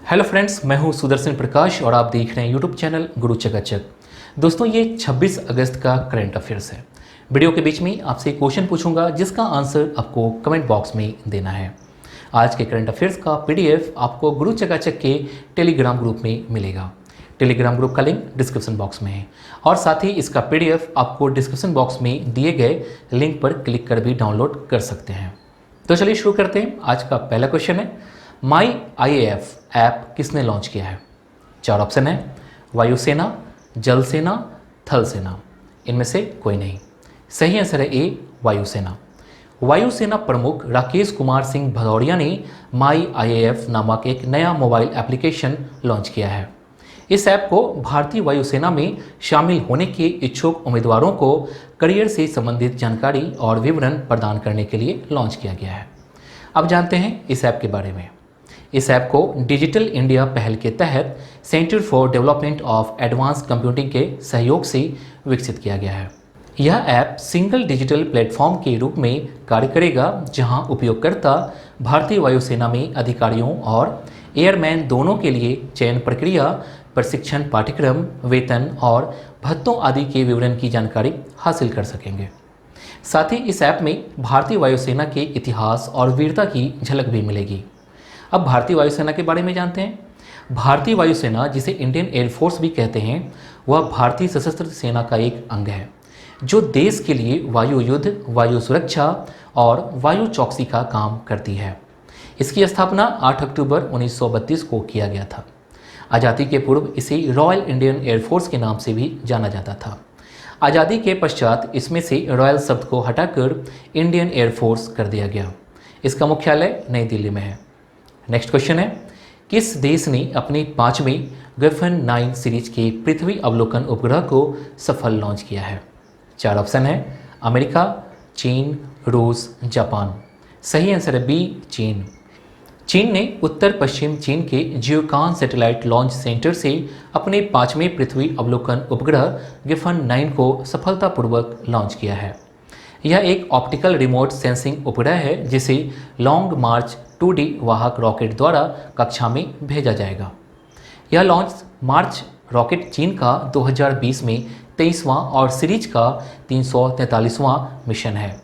Hello friends, मैं हूं सुदर्शन प्रकाश और आप देख रहे हैं यूट्यूब चैनल गुरु चकाचक। दोस्तों, ये 26 अगस्त का करंट अफेयर्स है। वीडियो के बीच में आपसे एक क्वेश्चन पूछूंगा जिसका आंसर आपको कमेंट बॉक्स में देना है। आज के करंट अफेयर्स का पीडीएफ आपको गुरु चकाचक के टेलीग्राम ग्रुप में मिलेगा। टेलीग्राम ग्रुप का लिंक डिस्क्रिप्शन बॉक्स में है और साथ ही इसका पीडीएफ आपको डिस्क्रिप्शन बॉक्स में दिए गए लिंक पर क्लिक कर भी डाउनलोड कर सकते हैं। तो चलिए शुरू करते हैं। आज का पहला क्वेश्चन है, माई IAF ऐप किसने लॉन्च किया है? 4 ऑप्शन है, वायुसेना, जल सेना, थल सेना। इनमें से कोई नहीं। सही आंसर है ए, वायुसेना। वायुसेना प्रमुख राकेश कुमार सिंह भदौरिया ने माई IAF नामक एक नया मोबाइल एप्लीकेशन लॉन्च किया है। इस ऐप को भारतीय वायुसेना में शामिल होने के इच्छुक उम्मीदवारों को करियर से संबंधित जानकारी और विवरण प्रदान करने के लिए लॉन्च किया गया है। अब जानते हैं इस ऐप के बारे में। इस ऐप को डिजिटल इंडिया पहल के तहत centre for development of advance computing के सहयोग से विकसित किया गया है। यह ऐप सिंगल डिजिटल प्लेटफॉर्म के रूप में कार्य करेगा, जहां उपयोगकर्ता भारतीय वायुसेना में अधिकारियों और एयरमैन दोनों के लिए चयन प्रक्रिया, प्रशिक्षण पाठ्यक्रम, वेतन और भत्तों आदि के विवरण की जानकारी हासिल कर सकेंगे। साथ ही इस ऐप में भारतीय वायुसेना के इतिहास और वीरता की झलक भी मिलेगी। अब भारतीय वायुसेना के बारे में जानते हैं। भारतीय वायुसेना, जिसे इंडियन एयरफोर्स भी कहते हैं, वह भारतीय सशस्त्र सेना का एक अंग है जो देश के लिए वायु युद्ध, वायु सुरक्षा और वायु चौकसी का काम करती है। इसकी स्थापना 8 अक्टूबर 1932 को किया गया था। आज़ादी के पूर्व इसे रॉयल इंडियन एयरफोर्स के नाम से भी जाना जाता था। आज़ादी के पश्चात इसमें से रॉयल शब्द को हटाकर इंडियन एयरफोर्स कर दिया गया। इसका मुख्यालय नई दिल्ली में है। नेक्स्ट क्वेश्चन है, किस देश ने अपने 5वें ग्रिफन 9 सीरीज के पृथ्वी अवलोकन उपग्रह को सफल लॉन्च किया है? 4 ऑप्शन है, अमेरिका, चीन, रूस, जापान। सही आंसर है बी, चीन। चीन ने उत्तर पश्चिम चीन के जियोकान सैटेलाइट लॉन्च सेंटर से अपने 5वें पृथ्वी अवलोकन उपग्रह ग्रिफन 9 को सफलतापूर्वक लॉन्च किया है। यह एक ऑप्टिकल रिमोट सेंसिंग उपग्रह है जिसे लॉन्ग मार्च 2D वाहक रॉकेट द्वारा कक्षा में भेजा जाएगा। यह लॉन्च मार्च रॉकेट चीन का 2020 में 23वां और सीरीज का 343वां मिशन है।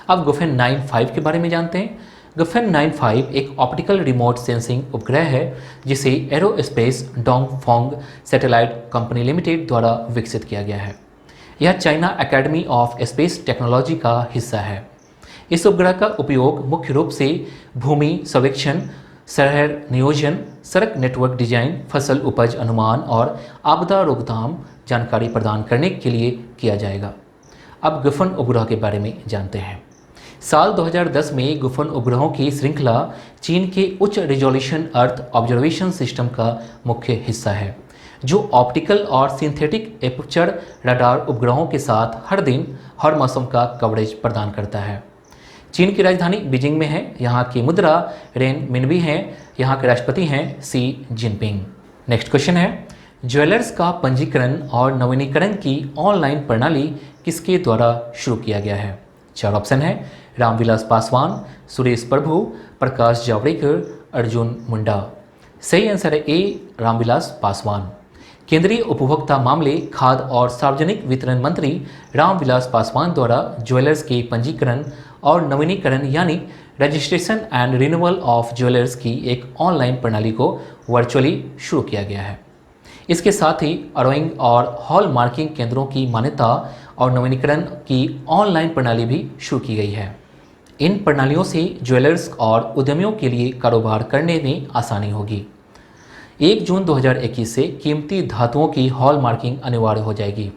अब गुफेन 9-5 के बारे में जानते हैं। गुफेन 9-5 एक ऑप्टिकल रिमोट सेंसिंग उपग्रह है जिसे एरोस्पेस डोंगफोंग सैटेलाइट कंपनी लिमिटेड द्वारा विकसित किया गया है। यह China academy of space technology का हिस्सा है। इस उपग्रह का उपयोग मुख्य रूप से भूमि सर्वेक्षण, शहर नियोजन, सड़क नेटवर्क डिजाइन, फसल उपज अनुमान और आपदा रोकथाम जानकारी प्रदान करने के लिए किया जाएगा। अब गुफन उपग्रह के बारे में जानते हैं। साल 2010 में गुफन उपग्रहों की श्रृंखला चीन के उच्च रिजोल्यूशन अर्थ ऑब्जर्वेशन सिस्टम का मुख्य हिस्सा है, जो ऑप्टिकल और सिंथेटिक एपर्चर रडार उपग्रहों के साथ हर दिन हर मौसम का कवरेज प्रदान करता है। चीन की राजधानी बीजिंग में है। यहाँ की मुद्रा रेन मिनबी है। यहाँ के राष्ट्रपति हैं सी जिनपिंग। नेक्स्ट क्वेश्चन है, ज्वेलर्स का पंजीकरण और नवीनीकरण की ऑनलाइन प्रणाली किसके द्वारा शुरू किया गया है? 4 ऑप्शन है, रामविलास पासवान, सुरेश प्रभु, प्रकाश जावड़ेकर, अर्जुन मुंडा। सही आंसर है ए, रामविलास पासवान। केंद्रीय उपभोक्ता मामले, खाद्य और सार्वजनिक वितरण मंत्री रामविलास पासवान द्वारा ज्वेलर्स के पंजीकरण और नवीनीकरण यानी registration and renewal of jewellers की एक ऑनलाइन प्रणाली को वर्चुअली शुरू किया गया है। इसके साथ ही अरोइंग और हॉल मार्किंग केंद्रों की मान्यता और नवीनीकरण की ऑनलाइन प्रणाली भी शुरू की गई है। इन प्रणालियों से ज्वेलर्स और उद्यमियों के लिए कारोबार करने में आसानी होगी। 1 जून 2021 से कीमती धातुओं की हॉल मार्किंग अनिवार्य हो जाएगी।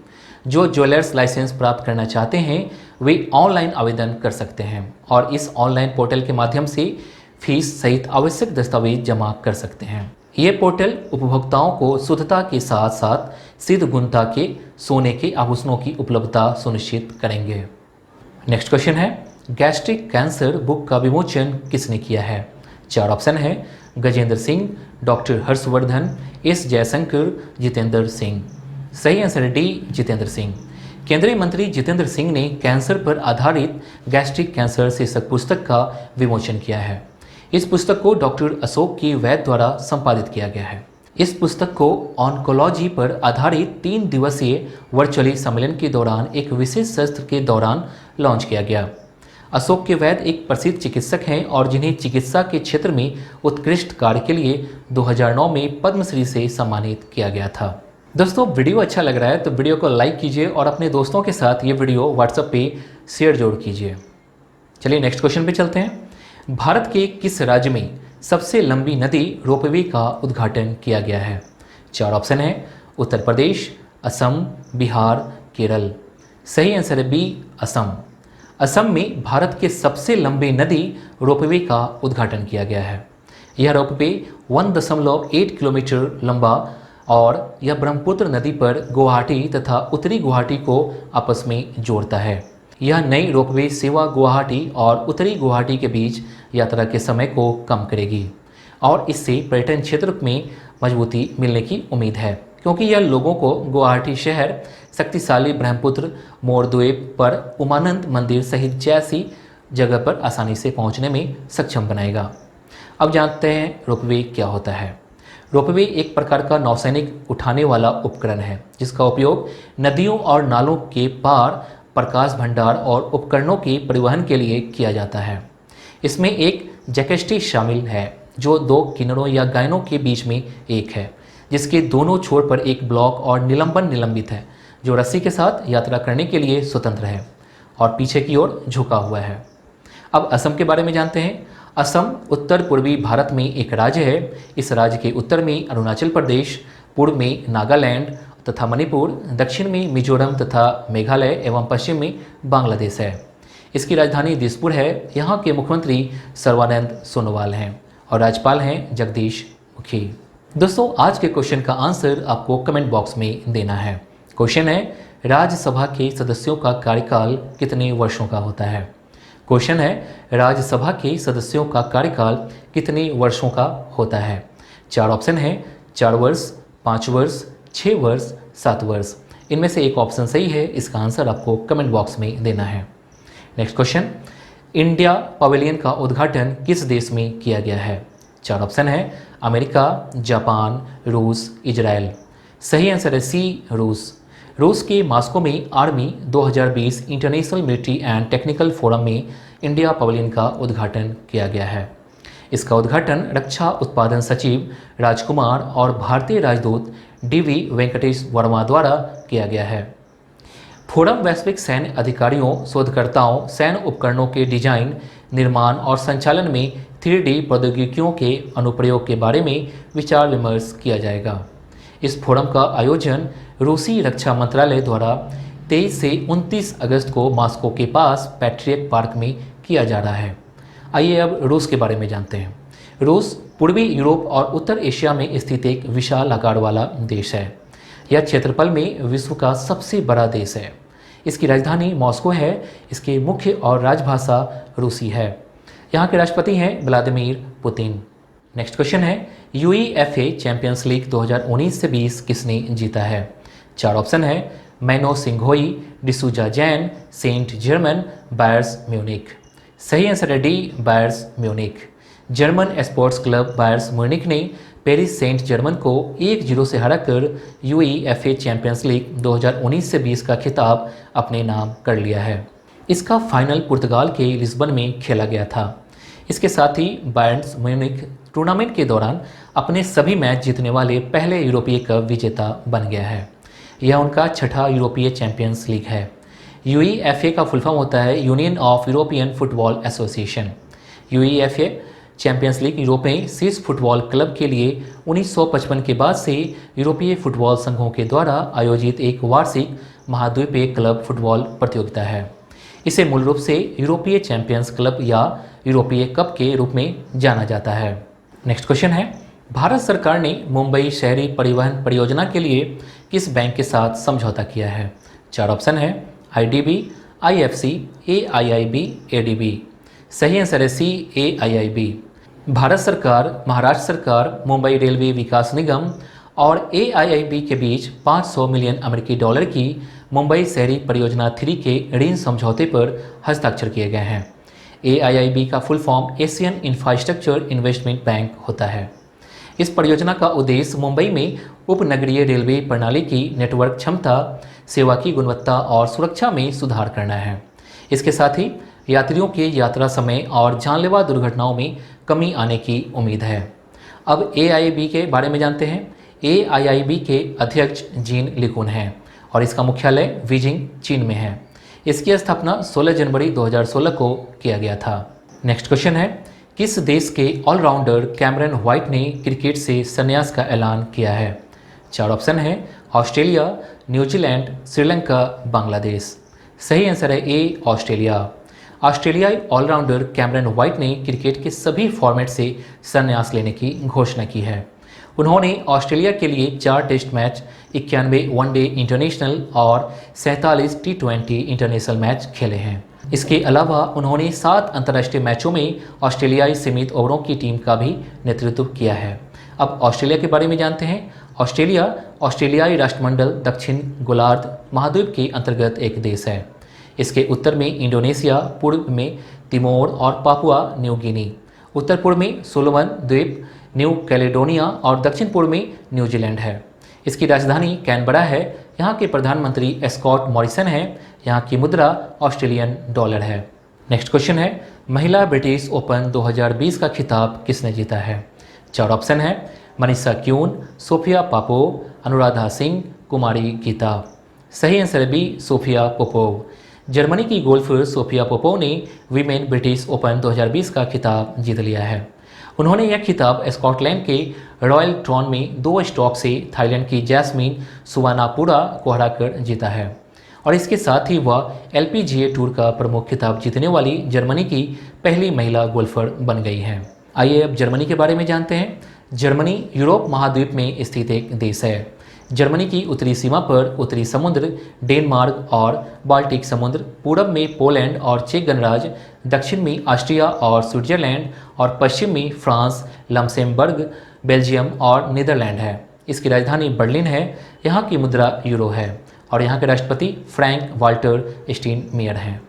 जो ज्वेलर्स लाइसेंस प्राप्त करना चाहते हैं वे ऑनलाइन आवेदन कर सकते हैं और इस ऑनलाइन पोर्टल के माध्यम से फीस सहित आवश्यक दस्तावेज जमा कर सकते हैं। ये पोर्टल उपभोक्ताओं को शुद्धता के साथ साथ सिद्ध गुणवत्ता के सोने के आभूषणों की उपलब्धता सुनिश्चित करेंगे। नेक्स्ट क्वेश्चन है, गैस्ट्रिक कैंसर बुक का विमोचन किसने किया है? 4 ऑप्शन है, गजेंद्र सिंह, डॉक्टर हर्षवर्धन, एस जयशंकर, जितेंद्र सिंह। सही आंसर है डी, जितेंद्र सिंह। केंद्रीय मंत्री जितेंद्र सिंह ने कैंसर पर आधारित गैस्ट्रिक कैंसर शीर्षक पुस्तक का विमोचन किया है। इस पुस्तक को डॉक्टर अशोक के वैद्य द्वारा संपादित किया गया है। इस पुस्तक को ऑन्कोलॉजी पर आधारित 3 दिवसीय वर्चुअली सम्मेलन के दौरान एक विशेष सत्र के दौरान लॉन्च किया गया। अशोक के वैद्य एक प्रसिद्ध चिकित्सक हैं और जिन्हें चिकित्सा के क्षेत्र में उत्कृष्ट कार्य के लिए 2009 में पद्मश्री से सम्मानित किया गया था। दोस्तों, वीडियो अच्छा लग रहा है तो वीडियो को लाइक कीजिए और अपने दोस्तों के साथ ये वीडियो व्हाट्सएप पे शेयर जरूर कीजिए। चलिए नेक्स्ट क्वेश्चन पे चलते हैं। भारत के किस राज्य में सबसे लंबी नदी रोपवे का उद्घाटन किया गया है? 4 ऑप्शन है, उत्तर प्रदेश, असम, बिहार, केरल। सही आंसर है बी, असम। असम में भारत के सबसे लंबे नदी रोपवे का उद्घाटन किया गया है। यह रोपवे 1.8 किलोमीटर लंबा और यह ब्रह्मपुत्र नदी पर गुवाहाटी तथा उत्तरी गुवाहाटी को आपस में जोड़ता है। यह नई रोपवे सेवा गुवाहाटी और उत्तरी गुवाहाटी के बीच यात्रा के समय को कम करेगी और इससे पर्यटन क्षेत्र में मजबूती मिलने की उम्मीद है, क्योंकि यह लोगों को गुवाहाटी शहर, शक्तिशाली ब्रह्मपुत्र मोरद्वीप पर उमानंद मंदिर सहित जैसी जगह पर आसानी से पहुंचने में सक्षम बनाएगा। अब जानते हैं रोपवे क्या होता है। रोपवे एक प्रकार का नौसैनिक उठाने वाला उपकरण है जिसका उपयोग नदियों और नालों के पार प्रकाश भंडार और उपकरणों के परिवहन के लिए किया जाता है। इसमें एक जैकस्टी शामिल है जो 2 किनारों या गायनों के बीच में एक है, जिसके दोनों छोर पर एक ब्लॉक और निलंबन निलंबित है जो रस्सी के साथ यात्रा करने के लिए स्वतंत्र है और पीछे की ओर झुका हुआ है। अब असम के बारे में जानते हैं। असम उत्तर पूर्वी भारत में एक राज्य है। इस राज्य के उत्तर में अरुणाचल प्रदेश, पूर्व में नागालैंड तथा मणिपुर, दक्षिण में मिजोरम तथा मेघालय एवं पश्चिम में बांग्लादेश है। इसकी राजधानी दिसपुर है। यहाँ के मुख्यमंत्री सर्बानंद सोनोवाल हैं और राज्यपाल हैं जगदीश मुखी। दोस्तों, आज के क्वेश्चन का आंसर आपको कमेंट बॉक्स में देना है। क्वेश्चन है, राज्यसभा के सदस्यों का कार्यकाल कितने वर्षों का होता है? क्वेश्चन है, राज्यसभा के सदस्यों का कार्यकाल कितने वर्षों का होता है? 4 ऑप्शन है, 4 वर्ष, 5 वर्ष, 6 वर्ष, 7 वर्ष। इनमें से एक ऑप्शन सही है। इसका आंसर आपको कमेंट बॉक्स में देना है। नेक्स्ट क्वेश्चन, इंडिया पवेलियन का उद्घाटन किस देश में किया गया है? 4 ऑप्शन है, अमेरिका, जापान, रूस, इजराइल। सही आंसर है सी, रूस। रूस के मॉस्को में army 2020 international military and technical forum में इंडिया पवेलियन का उद्घाटन किया गया है। इसका उद्घाटन रक्षा उत्पादन सचिव राजकुमार और भारतीय राजदूत DV वेंकटेश वर्मा द्वारा किया गया है। फोरम वैश्विक सैन्य अधिकारियों, शोधकर्ताओं, सैन्य उपकरणों के डिजाइन, निर्माण और संचालन में 3D प्रौद्योगिकियों के अनुप्रयोग के बारे में विचार विमर्श किया जाएगा। इस फोरम का आयोजन रूसी रक्षा मंत्रालय द्वारा 23 से 29 अगस्त को मॉस्को के पास पैट्रियट पार्क में किया जा रहा है। आइए अब रूस के बारे में जानते हैं। रूस पूर्वी यूरोप और उत्तर एशिया में स्थित एक विशाल आकार वाला देश है। यह क्षेत्रफल में विश्व का सबसे बड़ा देश है। इसकी राजधानी मॉस्को है। इसकी मुख्य और राजभाषा रूसी है। यहाँ के राष्ट्रपति हैं व्लादिमीर पुतिन। नेक्स्ट क्वेश्चन है, UEFA चैंपियंस लीग 2019 से 20 किसने जीता है? 4 ऑप्शन है, मैनो सिंघोई, डिसूजा जैन, सेंट जर्मन, बायर्स म्यूनिख। सही आंसर है D, Bayern Munich. German sports club Bayern Munich ने पेरिस सेंट जर्मन को 1-0 से हराकर UEFA चैंपियंस लीग 2019 से 20 का खिताब अपने नाम कर लिया है। इसका फाइनल पुर्तगाल के लिस्बन में खेला गया था। इसके साथ ही बायर्न म्यूनिख टूर्नामेंट के दौरान अपने सभी मैच जीतने वाले पहले यूरोपीय कप विजेता बन गया है। यह उनका 6ठा यूरोपीय चैंपियंस लीग है। UEFA का फुल फॉर्म होता है union of European football association. UEFA champions league Europe में शीर्ष फुटबॉल क्लब के लिए 1955 के बाद से यूरोपीय फुटबॉल संघों के द्वारा आयोजित एक वार्षिक महाद्वीपीय क्लब फुटबॉल प्रतियोगिता है। इसे मूल रूप से यूरोपीय चैंपियंस क्लब या यूरोपीय कप के रूप में जाना जाता है। नेक्स्ट क्वेश्चन है, भारत सरकार ने मुंबई शहरी परिवहन परियोजना के लिए किस बैंक के साथ समझौता किया है? 4 ऑप्शन है, IDB, IFC, AIIB, ADB। सही आंसर है सी, AIIB। भारत सरकार, महाराष्ट्र सरकार, मुंबई रेलवे विकास निगम और AIIB के बीच 500 मिलियन अमेरिकी डॉलर की मुंबई शहरी परियोजना 3 के ऋण समझौते पर हस्ताक्षर किए गए हैं। AIIB का full form Asian infrastructure investment bank होता है। इस परियोजना का उद्देश्य मुंबई में उपनगरीय रेलवे प्रणाली की नेटवर्क क्षमता, सेवा की गुणवत्ता और सुरक्षा में सुधार करना है। इसके साथ ही यात्रियों के यात्रा समय और जानलेवा दुर्घटनाओं में कमी आने की उम्मीद है। अब AIIB के बारे में जानते हैं। AIIB के अध्यक्ष जीन लिकुन हैं और इसका मुख्यालय बीजिंग, चीन में है। इसकी स्थापना 16 जनवरी 2016 को किया गया था। नेक्स्ट क्वेश्चन है, किस देश के ऑलराउंडर कैमरन व्हाइट ने क्रिकेट से संन्यास का ऐलान किया है? 4 ऑप्शन है, ऑस्ट्रेलिया, न्यूजीलैंड, श्रीलंका, बांग्लादेश। सही आंसर है ए, ऑस्ट्रेलिया। ऑस्ट्रेलियाई ऑलराउंडर कैमरन व्हाइट ने क्रिकेट के सभी फॉर्मेट से संन्यास लेने की घोषणा की है। उन्होंने ऑस्ट्रेलिया के लिए 4 टेस्ट मैच, 91 वनडे इंटरनेशनल और 47 T20 इंटरनेशनल मैच खेले हैं। इसके अलावा उन्होंने 7 अंतर्राष्ट्रीय मैचों में ऑस्ट्रेलियाई सीमित ओवरों की टीम का भी नेतृत्व किया है। अब ऑस्ट्रेलिया के बारे में जानते हैं। ऑस्ट्रेलिया ऑस्ट्रेलियाई राष्ट्रमंडल दक्षिण गोलार्ध महाद्वीप के अंतर्गत एक देश है। इसके उत्तर में इंडोनेशिया, पूर्व में तिमोर और पापुआ न्यू गिनी, उत्तर पूर्व में सोलोमन द्वीप, न्यू कैलेडोनिया और दक्षिण पूर्व में न्यूजीलैंड है। इसकी राजधानी कैनबरा है। यहाँ के प्रधानमंत्री स्कॉट मॉरिसन हैं। यहाँ की मुद्रा ऑस्ट्रेलियन डॉलर है। नेक्स्ट क्वेश्चन है, महिला ब्रिटिश ओपन 2020 का खिताब किसने जीता है? 4 ऑप्शन है, मनीषा क्यून, सोफिया पापोव, अनुराधा सिंह, कुमारी गीता। सही आंसर है बी, सोफिया पोपोव। जर्मनी की गोल्फर सोफिया पोपोव ने वीमेन ब्रिटिश ओपन 2020 का खिताब जीत लिया है। उन्होंने यह खिताब स्कॉटलैंड के रॉयल ट्रॉन में 2 स्ट्रोक से थाईलैंड की जैस्मीन सुवानापुरा को हराकर जीता है और इसके साथ ही वह LPGA टूर का प्रमुख खिताब जीतने वाली जर्मनी की पहली महिला गोल्फर बन गई हैं। आइए अब जर्मनी के बारे में जानते हैं। जर्मनी यूरोप महाद्वीप में स्थित एक देश है। जर्मनी की उत्तरी सीमा पर उत्तरी समुद्र, डेनमार्क और बाल्टिक समुद्र, पूरब में पोलैंड और चेक गणराज्य, दक्षिण में ऑस्ट्रिया और स्विट्जरलैंड और पश्चिम में फ्रांस, लक्सेमबर्ग, बेल्जियम और नीदरलैंड है। इसकी राजधानी बर्लिन है। यहाँ की मुद्रा यूरो है और यहाँ के राष्ट्रपति फ्रैंक वाल्टर स्टीनमेयर हैं।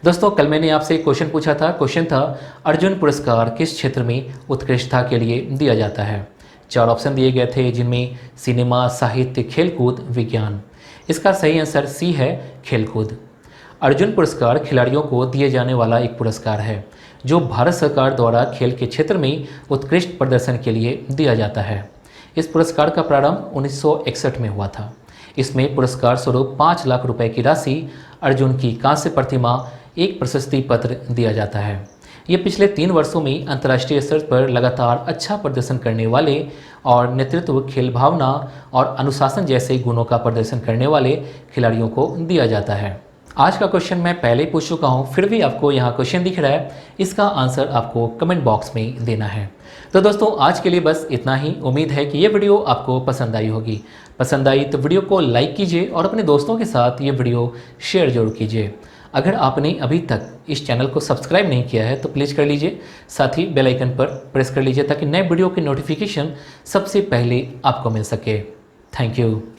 दोस्तों, कल मैंने आपसे क्वेश्चन पूछा था। क्वेश्चन था, अर्जुन पुरस्कार किस क्षेत्र में उत्कृष्टता के लिए दिया जाता है? 4 ऑप्शन दिए गए थे, जिनमें सिनेमा, साहित्य, खेलकूद, विज्ञान। इसका सही आंसर सी है, खेलकूद। अर्जुन पुरस्कार खिलाड़ियों को दिए जाने वाला एक पुरस्कार है जो भारत सरकार द्वारा खेल के क्षेत्र में उत्कृष्ट प्रदर्शन के लिए दिया जाता है। इस पुरस्कार का प्रारंभ 1961 में हुआ था। इसमें पुरस्कार स्वरूप 5 लाख रुपए की राशि, अर्जुन की कांस्य प्रतिमा, एक प्रशस्ति पत्र दिया जाता है। ये पिछले 3 वर्षों में अंतर्राष्ट्रीय स्तर पर लगातार अच्छा प्रदर्शन करने वाले और नेतृत्व, खेल भावना और अनुशासन जैसे गुणों का प्रदर्शन करने वाले खिलाड़ियों को दिया जाता है। आज का क्वेश्चन मैं पहले ही पूछ चुका हूँ, फिर भी आपको यहाँ क्वेश्चन दिख रहा है। इसका आंसर आपको कमेंट बॉक्स में देना है। तो दोस्तों, आज के लिए बस इतना ही। उम्मीद है कि ये वीडियो आपको पसंद आई होगी। पसंद आई तो वीडियो को लाइक कीजिए और अपने दोस्तों के साथ ये वीडियो शेयर जरूर कीजिए। अगर आपने अभी तक इस चैनल को सब्सक्राइब नहीं किया है तो प्लीज़ कर लीजिए। साथ ही बेल आइकन पर प्रेस कर लीजिए ताकि नए वीडियो की नोटिफिकेशन सबसे पहले आपको मिल सके। Thank you.